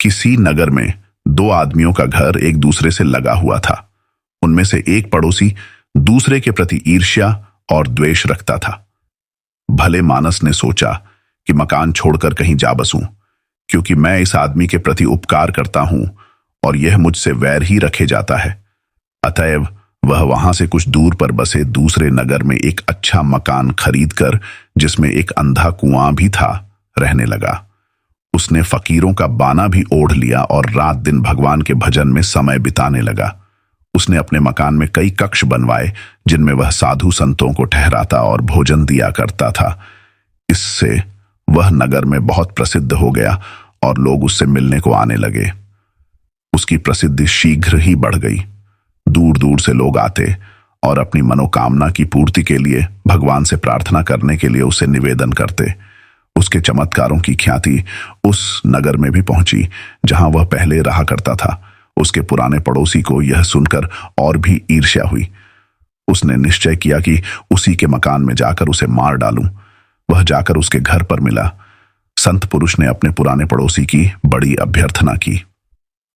किसी नगर में दो आदमियों का घर एक दूसरे से लगा हुआ था। उनमें से एक पड़ोसी दूसरे के प्रति ईर्ष्या और द्वेष रखता था। भले मानस ने सोचा कि मकान छोड़कर कहीं जा बसूं, क्योंकि मैं इस आदमी के प्रति उपकार करता हूं और यह मुझसे वैर ही रखे जाता है। अतएव वह वहां से कुछ दूर पर बसे दूसरे नगर में एक अच्छा मकान खरीदकर, जिसमें एक अंधा कुआं भी था, रहने लगा। उसने फकीरों का बाना भी ओढ़ लिया और रात दिन भगवान के भजन में समय बिताने लगा। उसने अपने मकान में कई कक्ष बनवाए, जिनमें वह साधु संतों को ठहराता और भोजन दिया करता था। इससे वह नगर में बहुत प्रसिद्ध हो गया और लोग उससे मिलने को आने लगे। उसकी प्रसिद्धि शीघ्र ही बढ़ गई। दूर दूर से लोग आते और अपनी मनोकामना की पूर्ति के लिए भगवान से प्रार्थना करने के लिए उसे निवेदन करते। उसके चमत्कारों की ख्याति उस नगर में भी पहुंची जहां वह पहले रहा करता था। उसके पुराने पड़ोसी को यह सुनकर और भी ईर्ष्या हुई। उसने निश्चय किया कि उसी के मकान में जाकर उसे मार डालूं। वह जाकर उसके घर पर मिला। संत पुरुष ने अपने पुराने पड़ोसी की बड़ी अभ्यर्थना की।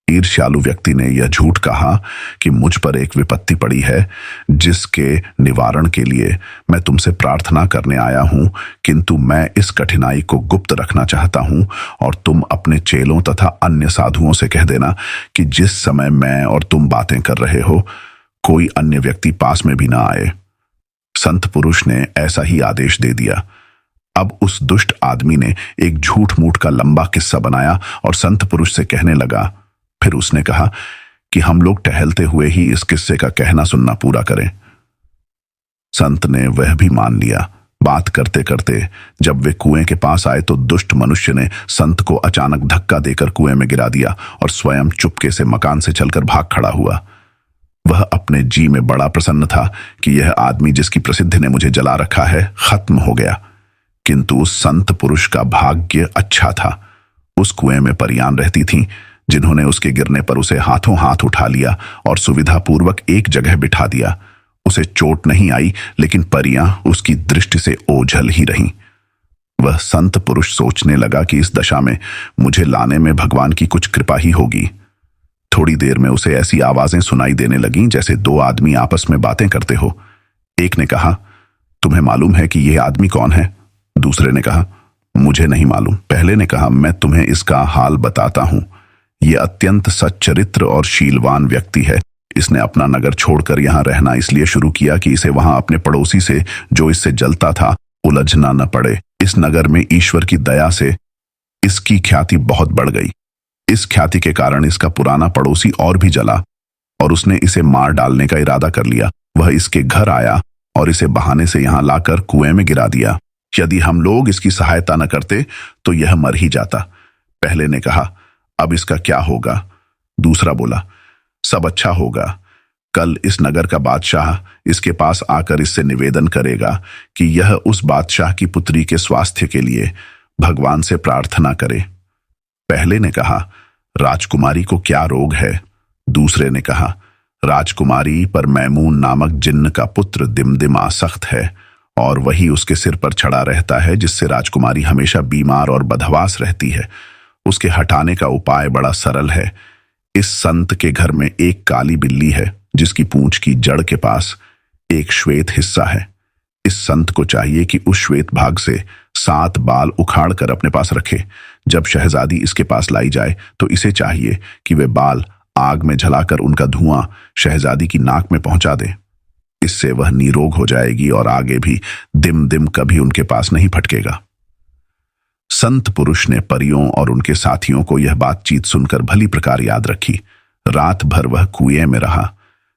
ईर्ष्यालु व्यक्ति ने यह झूठ कहा कि मुझ पर एक विपत्ति पड़ी है, जिसके निवारण के लिए मैं तुमसे प्रार्थना करने आया हूं, किंतु मैं इस कठिनाई को गुप्त रखना चाहता हूं और तुम अपने चेलों तथा अन्य साधुओं से कह देना कि जिस समय मैं और तुम बातें कर रहे हो, कोई अन्य व्यक्ति पास में भी ना आए। संत पुरुष ने ऐसा ही आदेश दे दिया। अब उस दुष्ट आदमी ने एक झूठ मूठ का लंबा किस्सा बनाया और संत पुरुष से कहने लगा। फिर उसने कहा कि हम लोग टहलते हुए ही इस किस्से का कहना सुनना पूरा करें। संत ने वह भी मान लिया। बात करते करते जब वे कुएं के पास आए तो दुष्ट मनुष्य ने संत को अचानक धक्का देकर कुएं में गिरा दिया और स्वयं चुपके से मकान से चलकर भाग खड़ा हुआ। वह अपने जी में बड़ा प्रसन्न था कि यह आदमी जिसकी प्रसिद्धि ने मुझे जला रखा है, खत्म हो गया। किंतु उस संत पुरुष का भाग्य अच्छा था। उस कुएं में परियां रहती थीं, जिन्होंने उसके गिरने पर उसे हाथों हाथ उठा लिया और सुविधापूर्वक एक जगह बिठा दिया। उसे चोट नहीं आई, लेकिन परियां उसकी दृष्टि से ओझल ही रहीं। वह संत पुरुष सोचने लगा कि इस दशा में मुझे लाने में भगवान की कुछ कृपा ही होगी। थोड़ी देर में उसे ऐसी आवाजें सुनाई देने लगीं जैसे दो आदमी आपस में बातें करते हो। एक ने कहा, तुम्हें मालूम है कि यह आदमी कौन है? दूसरे ने कहा, मुझे नहीं मालूम। पहले ने कहा, मैं तुम्हें इसका हाल बताता हूं। यह अत्यंत सच्चरित्र और शीलवान व्यक्ति है। इसने अपना नगर छोड़कर यहां रहना इसलिए शुरू किया कि इसे वहां अपने पड़ोसी से, जो इससे जलता था, उलझना न पड़े। इस नगर में ईश्वर की दया से इसकी ख्याति बहुत बढ़ गई। इस ख्याति के कारण इसका पुराना पड़ोसी और भी जला और उसने इसे मार डालने का इरादा कर लिया। वह इसके घर आया और इसे बहाने से यहां लाकर कुएं में गिरा दिया। यदि हम लोग इसकी सहायता न करते तो यह मर ही जाता। पहले ने कहा, अब इसका क्या होगा? दूसरा बोला, सब अच्छा होगा। कल इस नगर का बादशाह इसके पास आकर इससे निवेदन करेगा कि यह उस बादशाह की पुत्री के स्वास्थ्य के लिए भगवान से प्रार्थना करे। पहले ने कहा, राजकुमारी को क्या रोग है? दूसरे ने कहा, राजकुमारी पर मैमून नामक जिन्न का पुत्र दिमदिम आसक्त है और वही उसके सिर पर चढ़ा रहता है, जिससे राजकुमारी हमेशा बीमार और बदहवास रहती है। उसके हटाने का उपाय बड़ा सरल है। इस संत के घर में एक काली बिल्ली है, जिसकी पूंछ की जड़ के पास एक श्वेत हिस्सा है। इस संत को चाहिए कि उस श्वेत भाग से 7 बाल उखाड़ कर अपने पास रखे। जब शहजादी इसके पास लाई जाए तो इसे चाहिए कि वे बाल आग में जलाकर उनका धुआं शहजादी की नाक में पहुंचा दे। इससे वह निरोग हो जाएगी और आगे भी दिम दिम कभी उनके पास नहीं फटकेगा। संत पुरुष ने परियों और उनके साथियों को यह बातचीत सुनकर भली प्रकार याद रखी। रात भर वह कुएं में रहा।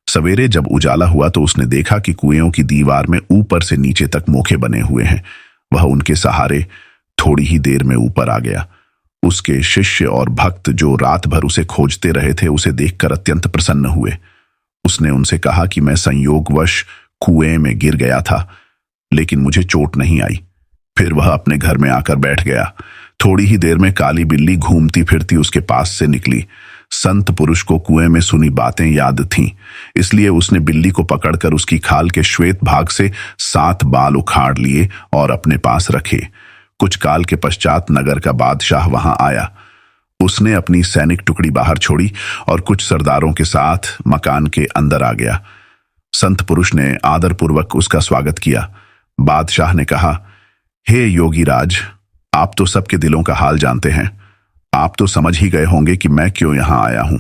सवेरे जब उजाला हुआ तो उसने देखा कि कुएं की दीवार में ऊपर से नीचे तक मोखे बने हुए हैं। वह उनके सहारे थोड़ी ही देर में ऊपर आ गया। उसके शिष्य और भक्त जो रात भर उसे खोजते रहे थे, उसे देखकर अत्यंत प्रसन्न हुए। उसने उनसे कहा कि मैं संयोगवश कुएं में गिर गया था, लेकिन मुझे चोट नहीं आई। फिर वह अपने घर में आकर बैठ गया। थोड़ी ही देर में काली बिल्ली घूमती फिरती उसके पास से निकली। संत पुरुष को कुएं में सुनी बातें याद थीं, इसलिए उसने बिल्ली को पकड़कर उसकी खाल के श्वेत भाग से 7 बाल उखाड़ लिए और अपने पास रखे। कुछ काल के पश्चात नगर का बादशाह वहां आया। उसने अपनी सैनिक टुकड़ी बाहर छोड़ी और कुछ सरदारों के साथ मकान के अंदर आ गया। संत पुरुष ने आदरपूर्वक उसका स्वागत किया। बादशाह ने कहा, हे योगीराज, आप तो सबके दिलों का हाल जानते हैं। आप तो समझ ही गए होंगे कि मैं क्यों यहां आया हूं।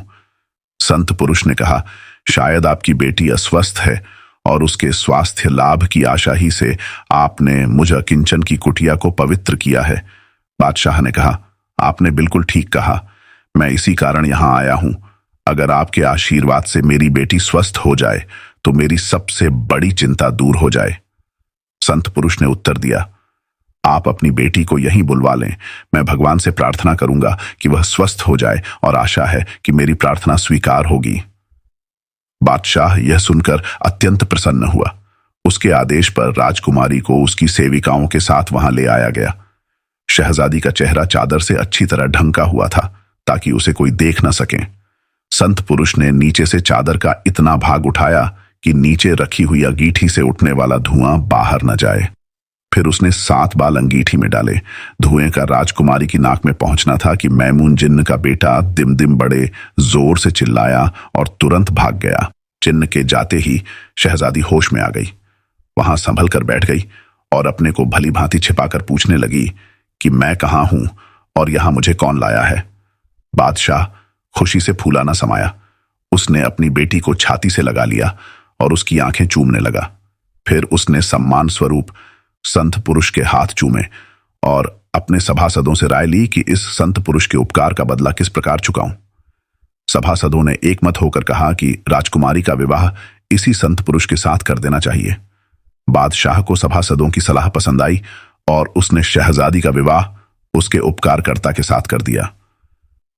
संत पुरुष ने कहा, शायद आपकी बेटी अस्वस्थ है और उसके स्वास्थ्य लाभ की आशा ही से आपने मुझ किंचन की कुटिया को पवित्र किया है। बादशाह ने कहा, आपने बिल्कुल ठीक कहा, मैं इसी कारण यहां आया हूं। अगर आपके आशीर्वाद से मेरी बेटी स्वस्थ हो जाए तो मेरी सबसे बड़ी चिंता दूर हो जाए। संत पुरुष ने उत्तर दिया, आप अपनी बेटी को यहीं बुलवा लें। मैं भगवान से प्रार्थना करूंगा कि वह स्वस्थ हो जाए और आशा है कि मेरी प्रार्थना स्वीकार होगी। बादशाह यह सुनकर अत्यंत प्रसन्न हुआ। उसके आदेश पर राजकुमारी को उसकी सेविकाओं के साथ वहां ले आया गया। शहजादी का चेहरा चादर से अच्छी तरह ढंका हुआ था ताकि उसे कोई देख न सके। संत पुरुष ने नीचे से चादर का इतना भाग उठाया कि नीचे रखी हुई अंगीठी से उठने वाला धुआं बाहर न जाए। फिर उसने 7 बाल अंगीठी में डाले। धुएं का राजकुमारी की नाक में पहुंचना था कि मैमून जिन्न का बेटा दिम बड़े जोर से चिल्लाया और तुरंत भाग गया। चिन्न के जाते ही शहजादी होश में आ गई। वहां संभल कर बैठ गई और अपने को भली भांति छिपाकर पूछने लगी कि मैं कहां हूं और यहां मुझे कौन लाया है। बादशाह खुशी से फूला न समाया। उसने अपनी बेटी को छाती से लगा लिया और उसकी आंखें चूमने लगा। फिर उसने सम्मान स्वरूप संत पुरुष के हाथ चूमे और अपने सभासदों से राय ली कि इस संत पुरुष के उपकार का बदला किस प्रकार चुकाऊं। सभासदों ने एकमत होकर कहा कि राजकुमारी का विवाह इसी संत पुरुष के साथ कर देना चाहिए। बादशाह को सभासदों की सलाह पसंद आई और उसने शहजादी का विवाह उसके उपकारकर्ता के साथ कर दिया।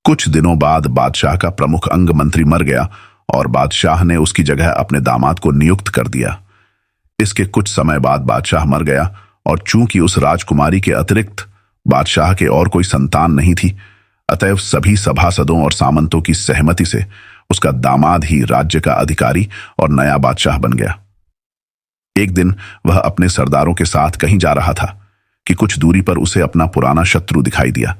कुछ दिनों बाद बादशाह का प्रमुख अंग मंत्री मर गया और बादशाह ने उसकी जगह अपने दामाद को नियुक्त कर दिया। इसके कुछ समय बाद बादशाह मर गया और चूंकि उस राजकुमारी के अतिरिक्त बादशाह के और कोई संतान नहीं थी, अतएव सभी सभासदों और सामंतों की सहमति से उसका दामाद ही राज्य का अधिकारी और नया बादशाह बन गया। एक दिन वह अपने सरदारों के साथ कहीं जा रहा था कि कुछ दूरी पर उसे अपना पुराना शत्रु दिखाई दिया।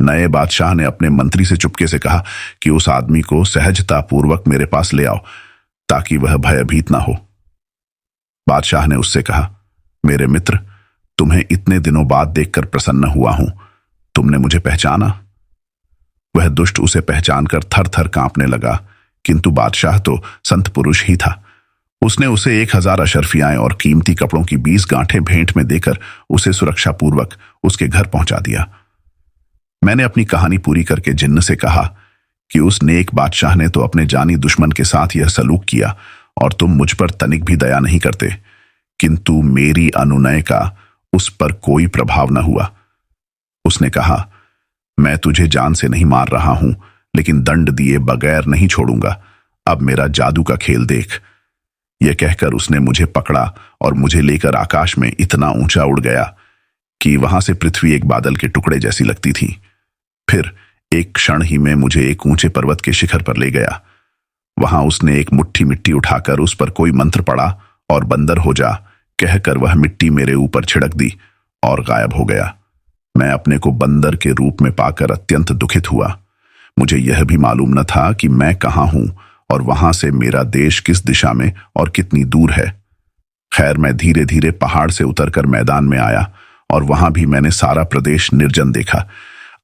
नए बादशाह ने अपने मंत्री से चुपके से कहा कि उस आदमी को सहजतापूर्वक मेरे पास ले आओ ताकि वह भयभीत ना हो। बादशाह ने उससे कहा, मेरे मित्र, तुम्हें इतने दिनों बाद देखकर प्रसन्न हुआ हूं। तुमने मुझे पहचाना? वह दुष्ट उसे पहचानकर थर थर कांपने लगा, किंतु बादशाह तो संत पुरुष ही था। उसने उसे 1000 अशर्फियाएं और कीमती कपड़ों की 20 गांठें भेंट में देकर उसे सुरक्षापूर्वक उसके घर पहुंचा दिया। मैंने अपनी कहानी पूरी करके जिन्न से कहा कि उस नेक बादशाह ने तो अपने जानी दुश्मन के साथ यह सलूक किया और तुम मुझ पर तनिक भी दया नहीं करते, किंतु मेरी अनुनय का उस पर कोई प्रभाव न हुआ। उसने कहा, मैं तुझे जान से नहीं मार रहा हूं, लेकिन दंड दिए बगैर नहीं छोड़ूंगा। अब मेरा जादू का खेल देख। यह कहकर उसने मुझे पकड़ा और मुझे लेकर आकाश में इतना ऊंचा उड़ गया कि वहां से पृथ्वी एक बादल के टुकड़े जैसी लगती थी। फिर एक क्षण ही में मुझे एक ऊंचे पर्वत के शिखर पर ले गया। वहां उसने एक मुट्ठी मिट्टी उठाकर उस पर कोई मंत्र पढ़ा और बंदर हो जा कहकर वह मिट्टी मेरे ऊपर छिड़क दी और गायब हो गया। मैं अपने को बंदर के रूप में पाकर अत्यंत दुखित हुआ। मुझे यह भी मालूम न था कि मैं कहां हूं और वहां से मेरा देश किस दिशा में और कितनी दूर है। खैर, मैं धीरे धीरे पहाड़ से उतरकर मैदान में आया और वहां भी मैंने सारा प्रदेश निर्जन देखा।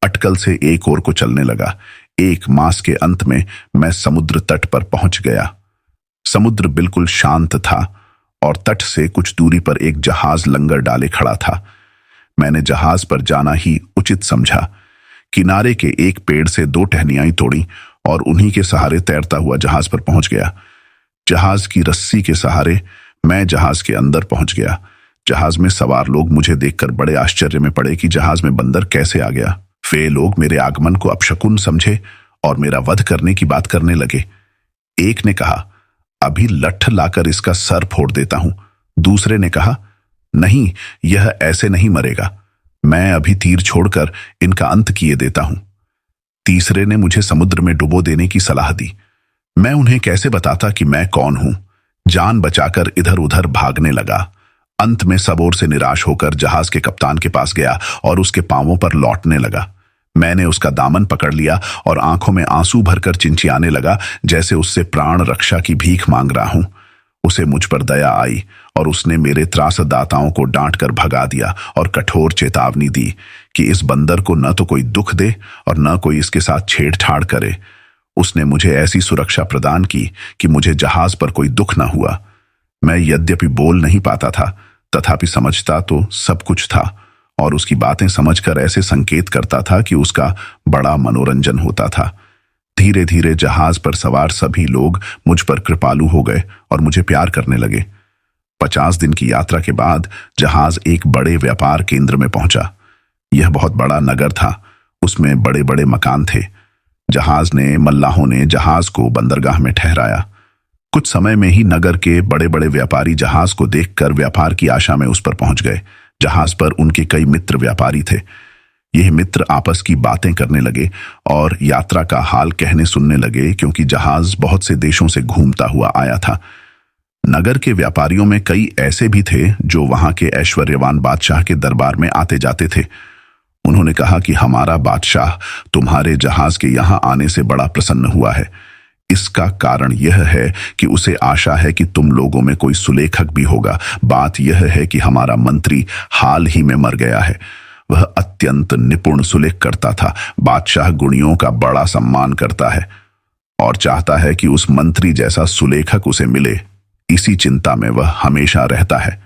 अटकल से एक ओर को चलने लगा। 1 मास के अंत में मैं समुद्र तट पर पहुंच गया। समुद्र बिल्कुल शांत था और तट से कुछ दूरी पर एक जहाज लंगर डाले खड़ा था। मैंने जहाज पर जाना ही उचित समझा। किनारे के एक पेड़ से 2 टहनियां तोड़ी और उन्हीं के सहारे तैरता हुआ जहाज पर पहुंच गया। जहाज की रस्सी के सहारे मैं जहाज के अंदर पहुंच गया। जहाज में सवार लोग मुझे देखकर बड़े आश्चर्य में पड़े कि जहाज में बंदर कैसे आ गया। वे लोग मेरे आगमन को अपशकुन समझे और मेरा वध करने की बात करने लगे। एक ने कहा, अभी लठ लाकर इसका सर फोड़ देता हूं। दूसरे ने कहा, नहीं, यह ऐसे नहीं मरेगा। मैं अभी तीर छोड़कर इनका अंत किए देता हूं। तीसरे ने मुझे समुद्र में डुबो देने की सलाह दी। मैं उन्हें कैसे बताता कि मैं कौन हूं। जान बचाकर इधर उधर भागने लगा। अंत में सब ओर से निराश होकर जहाज के कप्तान के पास गया और उसके पांवों पर लौटने लगा। मैंने उसका दामन पकड़ लिया और आंखों में आंसू भरकर चिंचियाने लगा, जैसे उससे प्राण रक्षा की भीख मांग रहा हूं। उसे मुझ पर दया आई और उसने मेरे त्रासदाताओं को डांट कर भगा दिया और कठोर चेतावनी दी कि इस बंदर को न तो कोई दुख दे और न कोई इसके साथ छेड़छाड़ करे। उसने मुझे ऐसी सुरक्षा प्रदान की कि मुझे जहाज पर कोई दुख न हुआ। मैं यद्यपि बोल नहीं पाता था, तथापि समझता तो सब कुछ था और उसकी बातें समझकर ऐसे संकेत करता था कि उसका बड़ा मनोरंजन होता था। धीरे धीरे जहाज पर सवार सभी लोग मुझ पर कृपालु हो गए और मुझे प्यार करने लगे। 50 दिन की यात्रा के बाद जहाज एक बड़े व्यापार केंद्र में पहुंचा। यह बहुत बड़ा नगर था। उसमें बड़े बड़े मकान थे। मल्लाहों ने जहाज को बंदरगाह में ठहराया। कुछ समय में ही नगर के बड़े बड़े व्यापारी जहाज को देखकर व्यापार की आशा में उस पर पहुंच गए। जहाज पर उनके कई मित्र व्यापारी थे। यह मित्र आपस की बातें करने लगे और यात्रा का हाल कहने सुनने लगे, क्योंकि जहाज बहुत से देशों से घूमता हुआ आया था। नगर के व्यापारियों में कई ऐसे भी थे जो वहां के ऐश्वर्यवान बादशाह के दरबार में आते जाते थे। उन्होंने कहा कि हमारा बादशाह तुम्हारे जहाज के यहां आने से बड़ा प्रसन्न हुआ है। इसका कारण यह है कि उसे आशा है कि तुम लोगों में कोई सुलेखक भी होगा। बात यह है कि हमारा मंत्री हाल ही में मर गया है। वह अत्यंत निपुण सुलेख करता था। बादशाह गुणियों का बड़ा सम्मान करता है और चाहता है कि उस मंत्री जैसा सुलेखक उसे मिले। इसी चिंता में वह हमेशा रहता है।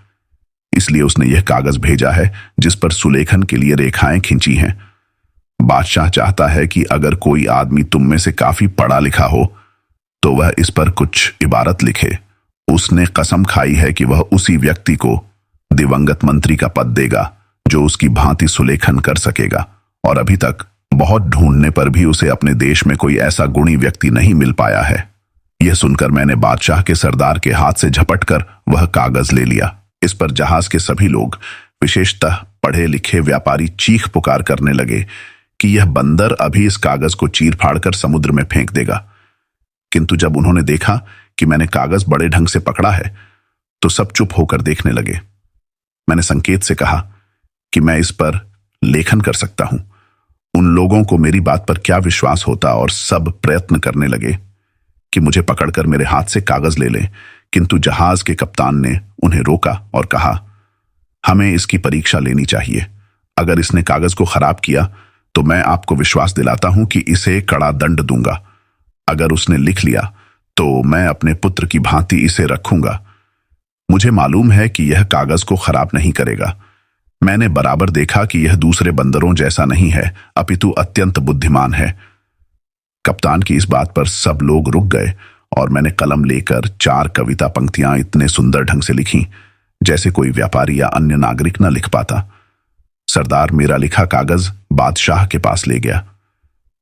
इसलिए उसने यह कागज भेजा है जिस पर सुलेखन के लिए रेखाएं खींची हैं। बादशाह चाहता है कि अगर कोई आदमी तुम में से काफी पढ़ा लिखा हो तो वह इस पर कुछ इबारत लिखे। उसने कसम खाई है कि वह उसी व्यक्ति को दिवंगत मंत्री का पद देगा जो उसकी भांति सुलेखन कर सकेगा, और अभी तक बहुत ढूंढने पर भी उसे अपने देश में कोई ऐसा गुणी व्यक्ति नहीं मिल पाया है। यह सुनकर मैंने बादशाह के सरदार के हाथ से झपटकर वह कागज ले लिया। इस पर जहाज के सभी लोग, विशेषतः पढ़े लिखे व्यापारी, चीख पुकार करने लगे कि यह बंदर अभी इस कागज को चीर फाड़ कर समुद्र में फेंक देगा। किंतु जब उन्होंने देखा कि मैंने कागज बड़े ढंग से पकड़ा है तो सब चुप होकर देखने लगे। मैंने संकेत से कहा कि मैं इस पर लेखन कर सकता हूं। उन लोगों को मेरी बात पर क्या विश्वास होता और सब प्रयत्न करने लगे कि मुझे पकड़कर मेरे हाथ से कागज ले लें, किंतु जहाज के कप्तान ने उन्हें रोका और कहा, हमें इसकी परीक्षा लेनी चाहिए। अगर इसने कागज को खराब किया तो मैं आपको विश्वास दिलाता हूं कि इसे कड़ा दंड दूंगा। अगर उसने लिख लिया तो मैं अपने पुत्र की भांति इसे रखूंगा। मुझे मालूम है कि यह कागज को खराब नहीं करेगा। मैंने बराबर देखा कि यह दूसरे बंदरों जैसा नहीं है, अपितु अत्यंत बुद्धिमान है। कप्तान की इस बात पर सब लोग रुक गए और मैंने कलम लेकर 4 कविता पंक्तियां इतने सुंदर ढंग से लिखी जैसे कोई व्यापारी या अन्य नागरिक न लिख पाता। सरदार मेरा लिखा कागज बादशाह के पास ले गया।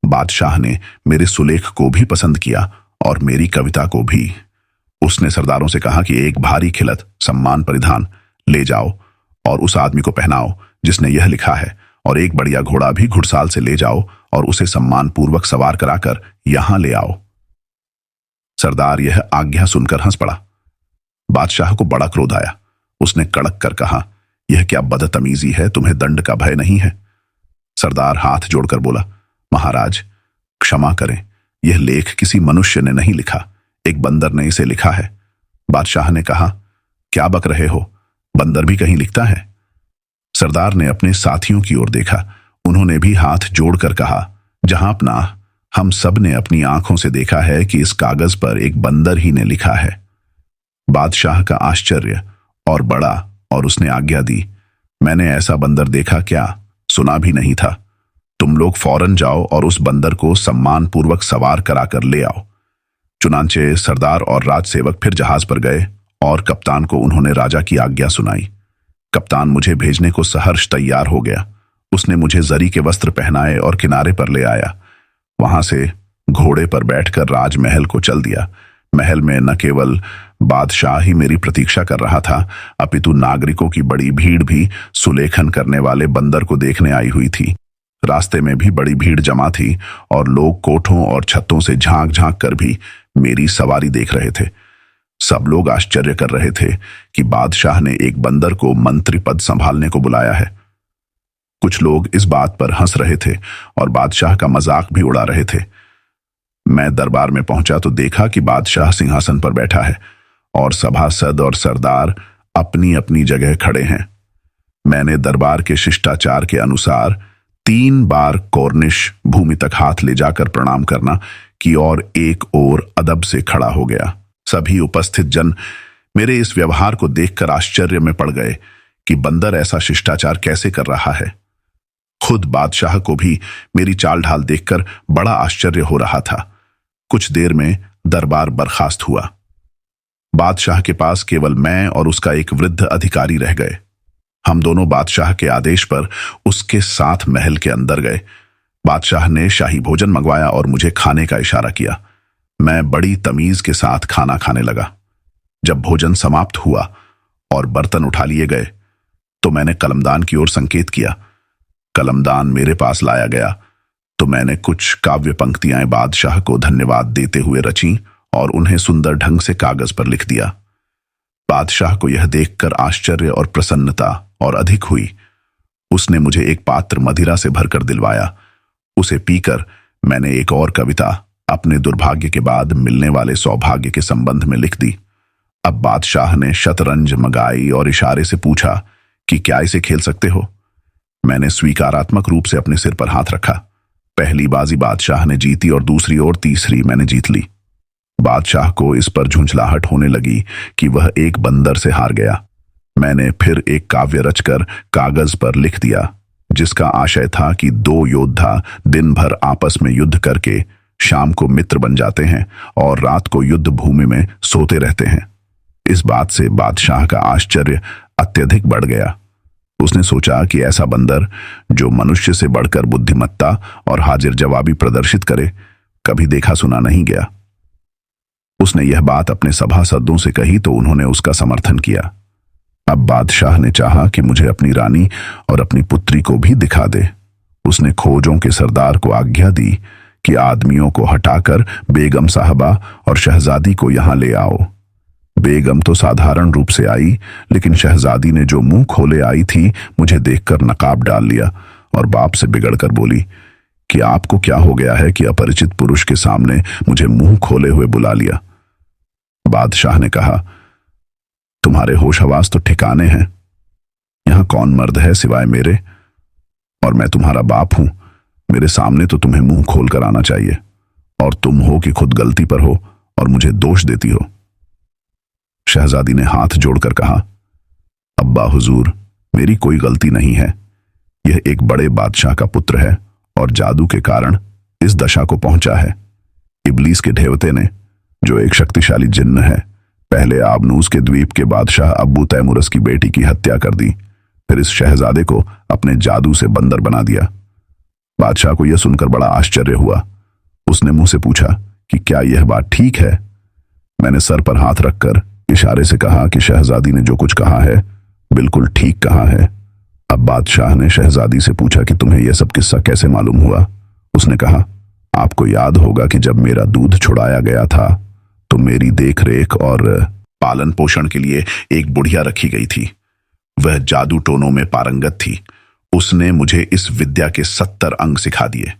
बादशाह ने मेरे सुलेख को भी पसंद किया और मेरी कविता को भी। उसने सरदारों से कहा कि एक भारी खिलत सम्मान परिधान ले जाओ और उस आदमी को पहनाओ जिसने यह लिखा है, और एक बढ़िया घोड़ा भी घुड़साल से ले जाओ और उसे सम्मान पूर्वक सवार कराकर यहां ले आओ। सरदार यह आज्ञा सुनकर हंस पड़ा। बादशाह को बड़ा क्रोध आया। उसने कड़क कर कहा, यह क्या बदतमीजी है, तुम्हें दंड का भय नहीं है? सरदार हाथ जोड़कर बोला, महाराज क्षमा करें, यह लेख किसी मनुष्य ने नहीं लिखा, एक बंदर ने इसे लिखा है। बादशाह ने कहा, क्या बक रहे हो, बंदर भी कहीं लिखता है? सरदार ने अपने साथियों की ओर देखा। उन्होंने भी हाथ जोड़कर कहा, जहां अपना हम सब ने अपनी आंखों से देखा है कि इस कागज पर एक बंदर ही ने लिखा है। बादशाह का आश्चर्य और बड़ा और उसने आज्ञा दी, मैंने ऐसा बंदर देखा क्या, सुना भी नहीं था। तुम लोग फौरन जाओ और उस बंदर को सम्मान पूर्वक सवार कराकर ले आओ। चुनांचे सरदार और राजसेवक फिर जहाज पर गए और कप्तान को उन्होंने राजा की आज्ञा सुनाई। कप्तान मुझे भेजने को सहर्ष तैयार हो गया। उसने मुझे जरी के वस्त्र पहनाए और किनारे पर ले आया। वहां से घोड़े पर बैठकर राजमहल को चल दिया। महल में न केवल बादशाह ही मेरी प्रतीक्षा कर रहा था, अपितु नागरिकों की बड़ी भीड़ भी सुलेखन करने वाले बंदर को देखने आई हुई थी। रास्ते में भी बड़ी भीड़ जमा थी और लोग कोठों और छतों से झांक झांक कर भी मेरी सवारी देख रहे थे। सब लोग आश्चर्य कर रहे थे कि बादशाह ने एक बंदर को मंत्री पद संभालने को बुलाया है। कुछ लोग इस बात पर हंस रहे थे और बादशाह का मजाक भी उड़ा रहे थे। मैं दरबार में पहुंचा तो देखा कि बादशाह सिंहासन पर बैठा है और सभासद और सरदार अपनी अपनी जगह खड़े हैं। मैंने दरबार के शिष्टाचार के अनुसार 3 बार कॉर्निश भूमि तक हाथ ले जाकर प्रणाम करना की और एक ओर अदब से खड़ा हो गया। सभी उपस्थित जन मेरे इस व्यवहार को देखकर आश्चर्य में पड़ गए कि बंदर ऐसा शिष्टाचार कैसे कर रहा है। खुद बादशाह को भी मेरी चाल ढाल देखकर बड़ा आश्चर्य हो रहा था। कुछ देर में दरबार बर्खास्त हुआ। बादशाह के पास केवल मैं और उसका एक वृद्ध अधिकारी रह गए। हम दोनों बादशाह के आदेश पर उसके साथ महल के अंदर गए। बादशाह ने शाही भोजन मंगवाया और मुझे खाने का इशारा किया। मैं बड़ी तमीज के साथ खाना खाने लगा। जब भोजन समाप्त हुआ और बर्तन उठा लिए गए तो मैंने कलमदान की ओर संकेत किया। कलमदान मेरे पास लाया गया तो मैंने कुछ काव्य पंक्तियां बादशाह को धन्यवाद देते हुए रची और उन्हें सुंदर ढंग से कागज पर लिख दिया। बादशाह को यह देखकर आश्चर्य और प्रसन्नता और अधिक हुई। उसने मुझे एक पात्र मदिरा से भरकर दिलवाया। उसे पीकर मैंने एक और कविता अपने दुर्भाग्य के बाद मिलने वाले सौभाग्य के संबंध में लिख दी। अब बादशाह ने शतरंज मंगाई और इशारे से पूछा कि क्या इसे खेल सकते हो। मैंने स्वीकारात्मक रूप से अपने सिर पर हाथ रखा। पहली बाजी बादशाह ने जीती और दूसरी और तीसरी मैंने जीत ली। बादशाह को इस पर झुंझलाहट होने लगी कि वह एक बंदर से हार गया। मैंने फिर एक काव्य रचकर कागज पर लिख दिया जिसका आशय था कि 2 योद्धा दिन भर आपस में युद्ध करके शाम को मित्र बन जाते हैं और रात को युद्ध भूमि में सोते रहते हैं। इस बात से बादशाह का आश्चर्य अत्यधिक बढ़ गया। उसने सोचा कि ऐसा बंदर जो मनुष्य से बढ़कर बुद्धिमत्ता और हाजिर जवाबी प्रदर्शित करे कभी देखा सुना नहीं गया। उसने यह बात अपने सभासदों से कही तो उन्होंने उसका समर्थन किया। अब बादशाह ने चाहा कि मुझे अपनी रानी और अपनी पुत्री को भी दिखा दे। उसने खोजों के सरदार को आज्ञा दी कि आदमियों को हटाकर बेगम साहबा और शहजादी को यहां ले आओ। बेगम तो साधारण रूप से आई, लेकिन शहजादी ने जो मुंह खोले आई थी मुझे देखकर नकाब डाल लिया और बाप से बिगड़कर बोली कि आपको क्या हो गया है कि अपरिचित पुरुष के सामने मुझे मुंह खोले हुए बुला लिया। बादशाह ने कहा, तुम्हारे होश हवास तो ठिकाने हैं। यहां कौन मर्द है सिवाय मेरे, और मैं तुम्हारा बाप हूं। मेरे सामने तो तुम्हें मुंह खोल कर आना चाहिए, और तुम हो कि खुद गलती पर हो और मुझे दोष देती हो। शहजादी ने हाथ जोड़कर कहा, अब्बा हुजूर, मेरी कोई गलती नहीं है। यह एक बड़े बादशाह का पुत्र है और जादू के कारण इस दशा को पहुंचा है। इब्लीस के ढेवते ने, जो एक शक्तिशाली जिन्न है, पहले आबनूस के द्वीप के बादशाह अब्बू तैमुरस की बेटी की हत्या कर दी, फिर इस शहजादे को अपने जादू से बंदर बना दिया। बादशाह को यह सुनकर बड़ा आश्चर्य हुआ। उसने मुंह से पूछा कि क्या यह बात ठीक है। मैंने सर पर हाथ रखकर इशारे से कहा कि शहजादी ने जो कुछ कहा है बिल्कुल ठीक कहा है। अब बादशाह ने शहजादी से पूछा कि तुम्हें यह सब किस्सा कैसे मालूम हुआ। उसने कहा, आपको याद होगा कि जब मेरा दूध छुड़ाया गया था तो मेरी देखरेख और पालन पोषण के लिए एक बुढ़िया रखी गई थी। वह जादू टोनों में पारंगत थी। उसने मुझे इस विद्या के 70 अंग सिखा दिए।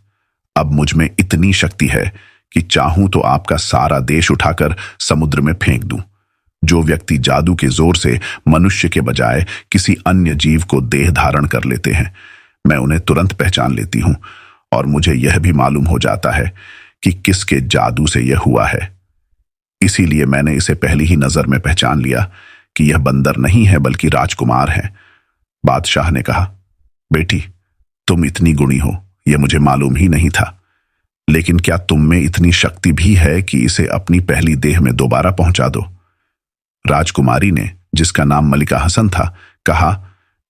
अब मुझ में इतनी शक्ति है कि चाहूं तो आपका सारा देश उठाकर समुद्र में फेंक दूं। जो व्यक्ति जादू के जोर से मनुष्य के बजाय किसी अन्य जीव को देह धारण कर लेते हैं, मैं उन्हें तुरंत पहचान लेती हूं और मुझे यह भी मालूम हो जाता है कि किसके जादू से यह हुआ है। इसीलिए मैंने इसे पहली ही नजर में पहचान लिया कि यह बंदर नहीं है बल्कि राजकुमार है। बादशाह ने कहा, बेटी, तुम इतनी गुणी हो यह मुझे मालूम ही नहीं था, लेकिन क्या तुम में इतनी शक्ति भी है कि इसे अपनी पहली देह में दोबारा पहुंचा दो। राजकुमारी ने, जिसका नाम मलिका हसन था, कहा,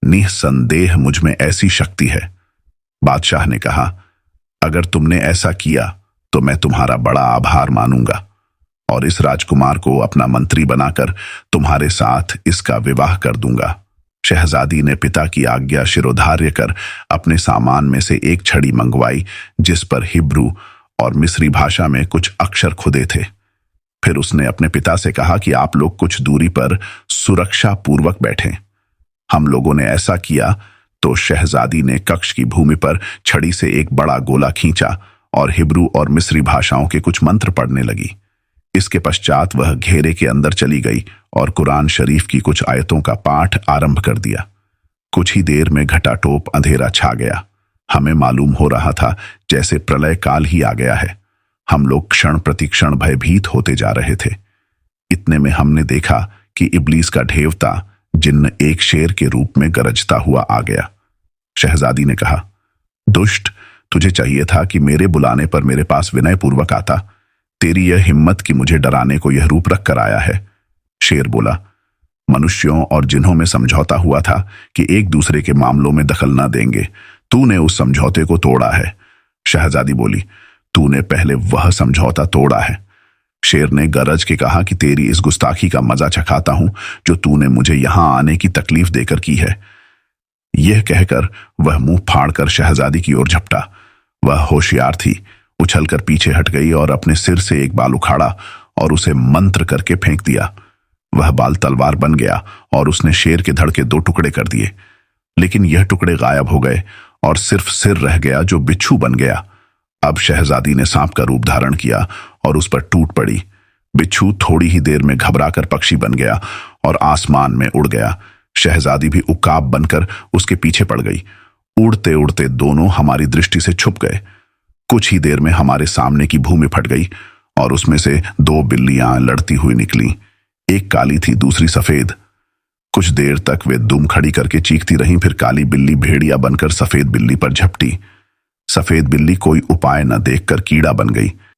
निसंदेह मुझ में ऐसी शक्ति है। बादशाह ने कहा, अगर तुमने ऐसा किया तो मैं तुम्हारा बड़ा आभार मानूंगा और इस राजकुमार को अपना मंत्री बनाकर तुम्हारे साथ इसका विवाह कर दूंगा। शहजादी ने पिता की आज्ञा शिरोधार्य कर अपने सामान में से एक छड़ी मंगवाई जिस पर हिब्रू और मिस्री भाषा में कुछ अक्षर खुदे थे। फिर उसने अपने पिता से कहा कि आप लोग कुछ दूरी पर सुरक्षा पूर्वक बैठें। हम लोगों ने ऐसा किया तो शहजादी ने कक्ष की भूमि पर छड़ी से एक बड़ा गोला खींचा और हिब्रू और मिस्री भाषाओं के कुछ मंत्र पढ़ने लगी। इसके पश्चात वह घेरे के अंदर चली गई और कुरान शरीफ की कुछ आयतों का पाठ आरंभ कर दिया। कुछ ही देर में घटाटोप अंधेरा छा गया। हमें मालूम हो रहा था जैसे प्रलय काल ही आ गया है। हम लोग क्षण प्रतिक्षण भयभीत होते जा रहे थे। इतने में हमने देखा कि इब्लीस का ढेवता जिन्न एक शेर के रूप में गरजता हुआ आ गया। शहजादी ने कहा, दुष्ट, तुझे चाहिए था कि मेरे बुलाने पर मेरे पास विनयपूर्वक आता। तेरी यह हिम्मत कि मुझे डराने को यह रूप रख कर आया है। शेर बोला, मनुष्यों और जिन्हों में समझौता हुआ था कि एक दूसरे के मामलों में दखल न देंगे, तूने उस समझौते को तोड़ा है। शहजादी बोली, तूने पहले वह समझौता तोड़ा है। शेर ने गरज के कहा कि तेरी इस गुस्ताखी का मजा चखाता हूं जो तूने मुझे यहां आने की तकलीफ देकर की है। यह कहकर वह मुंह फाड़कर शहजादी की ओर झपटा। वह होशियार थी, उछलकर पीछे हट गई और अपने सिर से एक बाल उखाड़ा और उसे मंत्र करके फेंक दिया। वह बाल तलवार बन गया और उसने शेर के धड़ के 2 टुकड़े कर दिए। लेकिन यह टुकड़े गायब हो गए और सिर्फ सिर रह गया जो बिच्छू बन गया। अब शहजादी ने सांप का रूप धारण किया और उस पर टूट पड़ी। बिच्छू थोड़ी ही देर में घबराकर पक्षी बन गया और आसमान में उड़ गया। शहजादी भी उकाब बनकर उसके पीछे पड़ गई। उड़ते उड़ते दोनों हमारी दृष्टि से छुप गए। कुछ ही देर में हमारे सामने की भूमि फट गई और उसमें से 2 बिल्लियां लड़ती हुई निकली। एक काली थी, दूसरी सफेद। कुछ देर तक वे दुम खड़ी करके चीखती रहीं, फिर काली बिल्ली भेड़िया बनकर सफेद बिल्ली पर झपटी। सफेद बिल्ली कोई उपाय न देखकर कीड़ा बन गई।